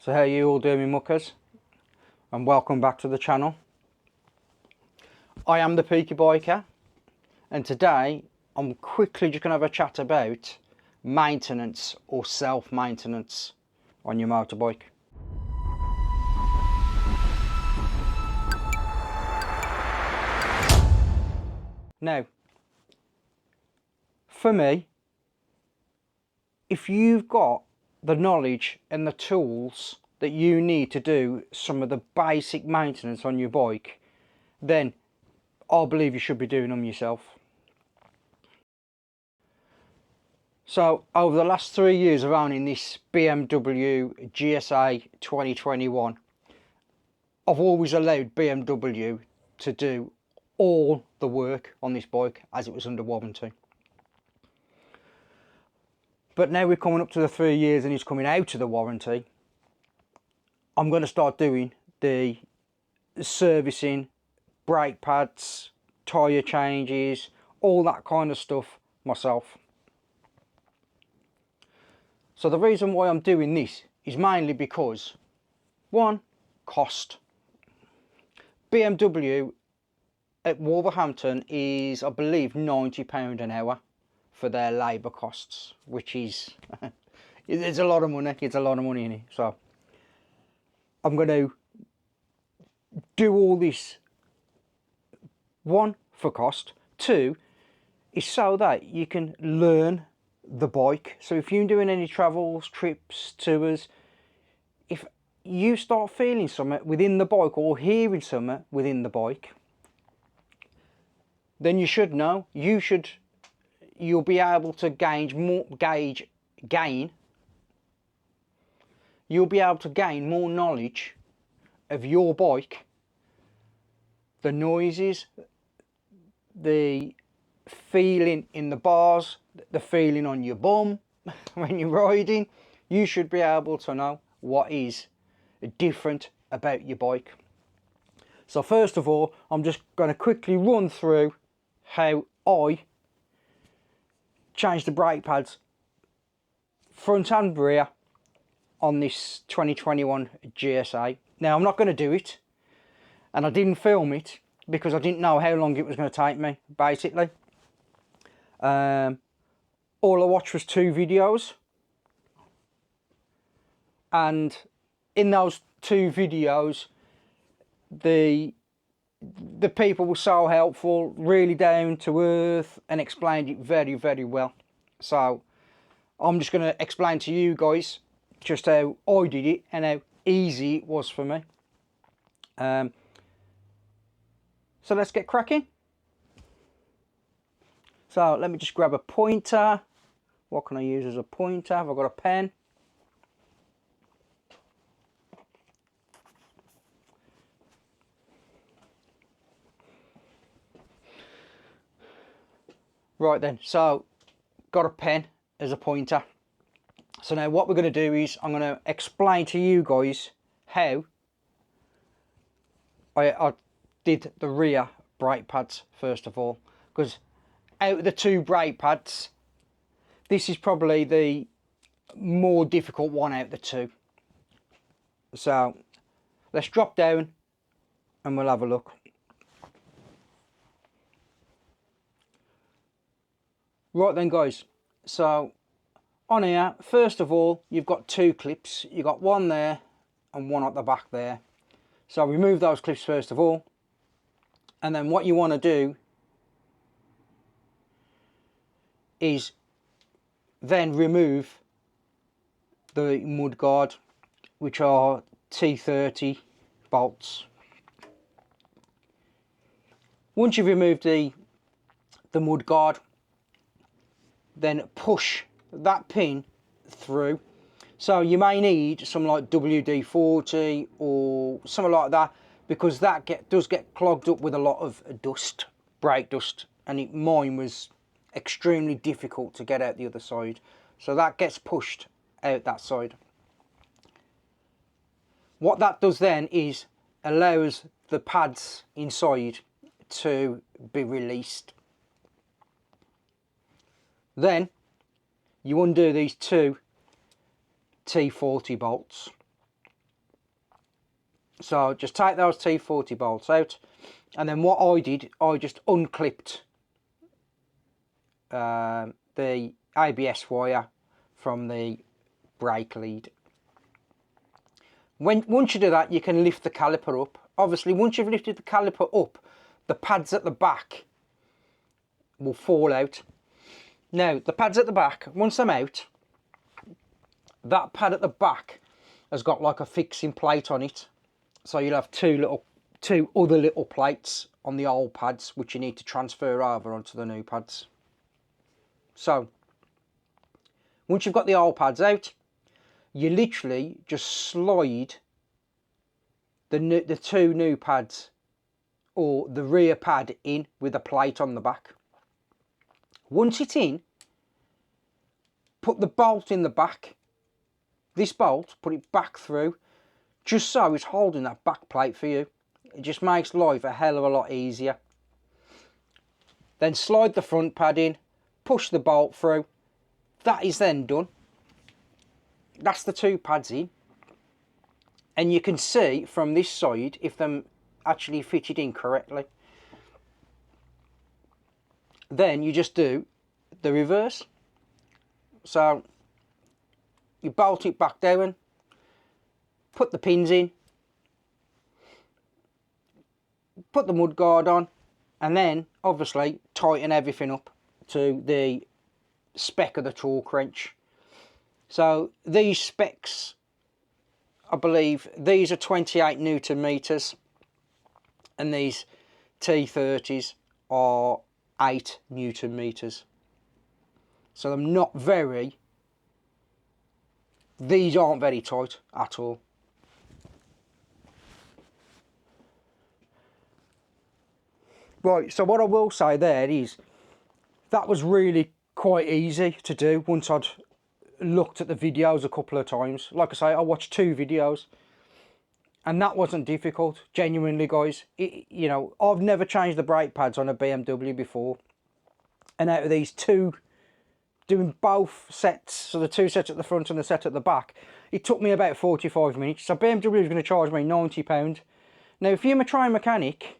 So how you all doing, me muckers? And welcome back to the channel. I am the Peaky Biker, and today I'm quickly just going to have a chat about maintenance or self-maintenance on your motorbike. Now, for me, if you've got the knowledge and the tools that you need to do some of the basic maintenance on your bike, then I believe you should be doing them yourself. So over the last 3 years of owning this BMW GSA 2021, I've always allowed BMW to do all the work on this bike as it was under warranty. But now we're coming up to the 3 years and it's coming out of the warranty, I'm going to start doing the servicing, brake pads, tyre changes, all that kind of stuff myself. So the reason why I'm doing this is mainly because, one, cost. BMW at Wolverhampton is, I believe, £90 an hour for their labour costs, which is, it's a lot of money, it's a lot of money in it. So I'm going to do all this, one, for cost, two, is so that you can learn the bike. So if you're doing any travels, trips, tours, if you start feeling something within the bike or hearing something within the bike, then you should know. You'll be able to you'll be able to gain more knowledge of your bike, the noises, the feeling in the bars, the feeling on your bum when you're riding. You should be able to know what is different about your bike. So first of all, I'm just going to quickly run through how I changed the brake pads front and rear on this 2021 GSA. Now I'm not going to do it, and I didn't film it because I didn't know how long it was going to take me, basically. All I watched was 2 videos, and in those 2 videos the people were so helpful, really down to earth, and explained it very, very well. So I'm just going to explain to you guys just how I did it and how easy it was for me. So let's get cracking. So let me just grab a pointer. What can I use as a pointer? Have I got a pen? Right then, so got a pen as a pointer. So now what we're going to do is I'm going to explain to you guys how I did the rear brake pads first of all, because out of the 2 brake pads, this is probably the more difficult one out of the 2. So let's drop down and we'll have a look. Right then guys, so on here, first of all, you've got 2 clips. You've got one there and one at the back there. So remove those clips first of all, and then what you want to do is then remove the mud guard, which are T30 bolts. Once you've removed the mud guard, then push that pin through. So you may need some like WD-40 or something like that, because that does get clogged up with a lot of dust, brake dust, and mine was extremely difficult to get out the other side. So that gets pushed out that side. What that does then is allows the pads inside to be released. Then you undo these 2 T40 bolts, So just take those T40 bolts out, and then what I did, I just unclipped the ABS wire from the brake lead. Once you do that, you can lift the caliper up. Obviously, once you've lifted the caliper up, the pads at the back will fall out. Now, the pads at the back, once I'm out, that pad at the back has got like a fixing plate on it. So you'll have two other little plates on the old pads, which you need to transfer over onto the new pads. So, once you've got the old pads out, you literally just slide the two new pads, or the rear pad, in with a plate on the back. Once it's in, put the bolt in the back. This bolt, put it back through, just so it's holding that back plate for you. It just makes life a hell of a lot easier. Then slide the front pad in, push the bolt through. That is then done. That's the two pads in. And you can see from this side if them actually fitted in correctly. Then you just do the reverse. So you bolt it back down, put the pins in, put the mud guard on, and then obviously tighten everything up to the spec of the torque wrench. So these specs, I believe these are 28 Newton meters, and these T30s are 8 Newton meters. So I'm not very, these aren't very tight at all. Right, so what I will say there is, that was really quite easy to do once I'd looked at the videos a couple of times. Like I say, I watched 2 videos, and that wasn't difficult, genuinely, guys. You know, I've never changed the brake pads on a BMW before, and out of these 2, doing both sets, so the 2 sets at the front and the set at the back, it took me about 45 minutes. So BMW is going to charge me £90. Now, if you're a trained mechanic,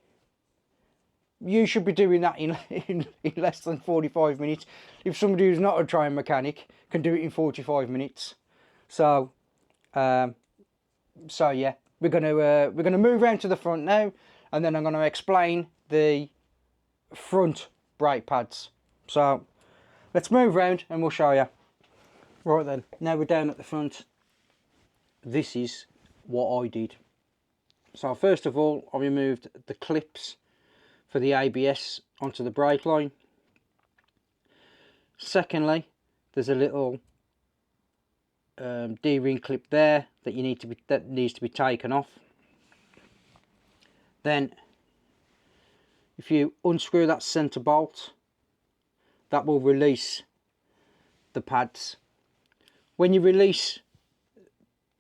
you should be doing that in less than 45 minutes. If somebody who's not a trained mechanic can do it in 45 minutes. So yeah, we're gonna move around to the front now, and then I'm gonna explain the front brake pads. So let's move around and we'll show you. Right then, now we're down at the front. This is what I did. So first of all, I removed the clips for the ABS onto the brake line. Secondly, there's a little D-ring clip there that needs to be taken off. Then, if you unscrew that centre bolt, that will release the pads. When you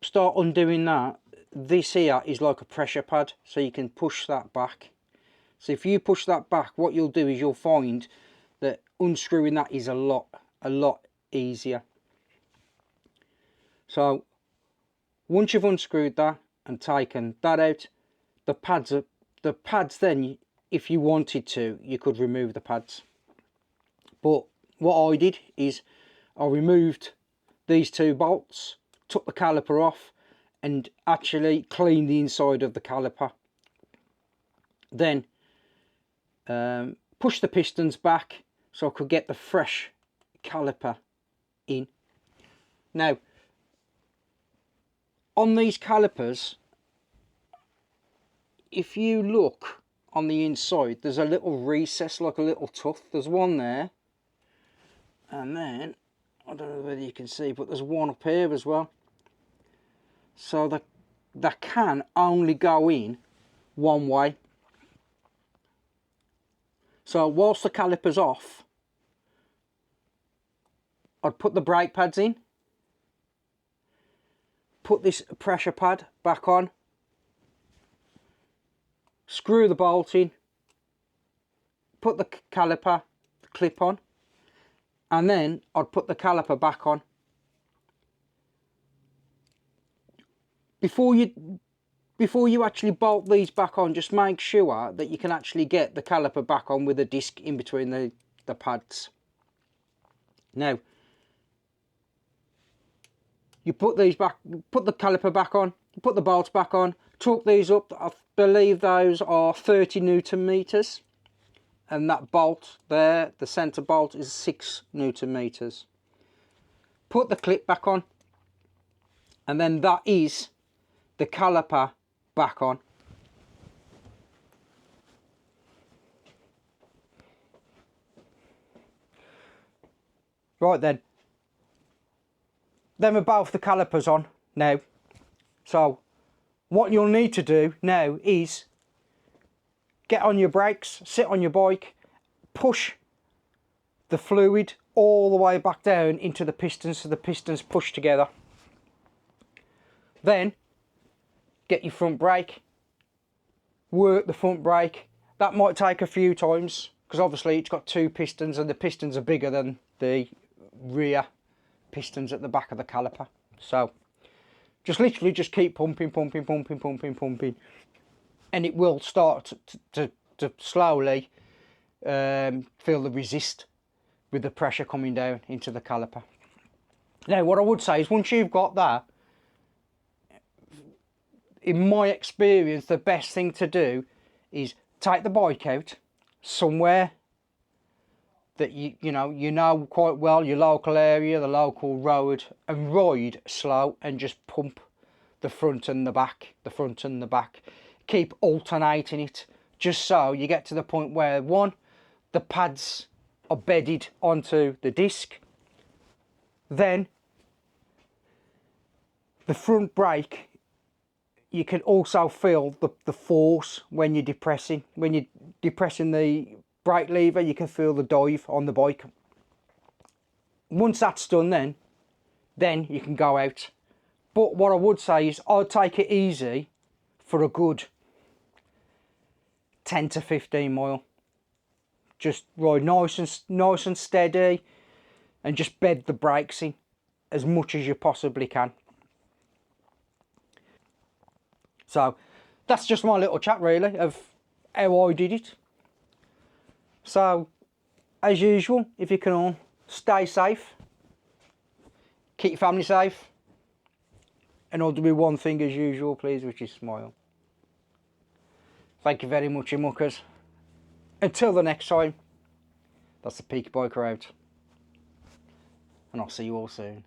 start undoing that, this here is like a pressure pad, so you can push that back. So if you push that back, what you'll do is you'll find that unscrewing that is a lot easier. So once you've unscrewed that and taken that out, the pads then, if you wanted to, you could remove the pads. But what I did is I removed these 2 bolts, took the caliper off, and actually cleaned the inside of the caliper. Then push the pistons back so I could get the fresh caliper in. Now, on these calipers, if you look on the inside, there's a little recess, like a little tuft. There's one there, and then I don't know whether you can see, but there's one up here as well. So that can only go in one way. So whilst the caliper's off, I'd put the brake pads in, put this pressure pad back on, screw the bolt in, put the caliper clip on, and then I'd put the caliper back on. Before you before you actually bolt these back on, just make sure that you can actually get the caliper back on with a disc in between the pads. Now, you put these back, put the caliper back on, put the bolts back on, torque these up. I believe those are 30 Newton meters, and that bolt there, the centre bolt, is 6 Newton meters. Put the clip back on, and then that is the caliper back on. Right then, are both the calipers on now. So what you'll need to do now is get on your brakes, sit on your bike, push the fluid all the way back down into the pistons so the pistons push together. Then get your front brake, work the front brake. That might take a few times because obviously it's got 2 pistons and the pistons are bigger than the rear pistons at the back of the caliper. So just literally just keep pumping, and it will start to slowly feel the resist with the pressure coming down into the caliper. Now what I would say is, once you've got that, in my experience, the best thing to do is take the bike out somewhere that you know quite well, your local area, the local road, and ride slow and just pump the front and the back, the front and the back. Keep alternating it, just so you get to the point where, one, the pads are bedded onto the disc, then the front brake, you can also feel the force when you're depressing. When you're depressing the brake lever, you can feel the dive on the bike. Once that's done, then you can go out. But what I would say is, I'd take it easy for a good 10 to 15 mile. Just ride nice and steady, and just bed the brakes in as much as you possibly can. So that's just my little chat really of how I did it. So as usual, if you can all stay safe, keep your family safe, and I'll do one thing as usual please, which is smile. Thank you very much, you muckers. Until the next time, that's the Peaky Biker out, and I'll see you all soon.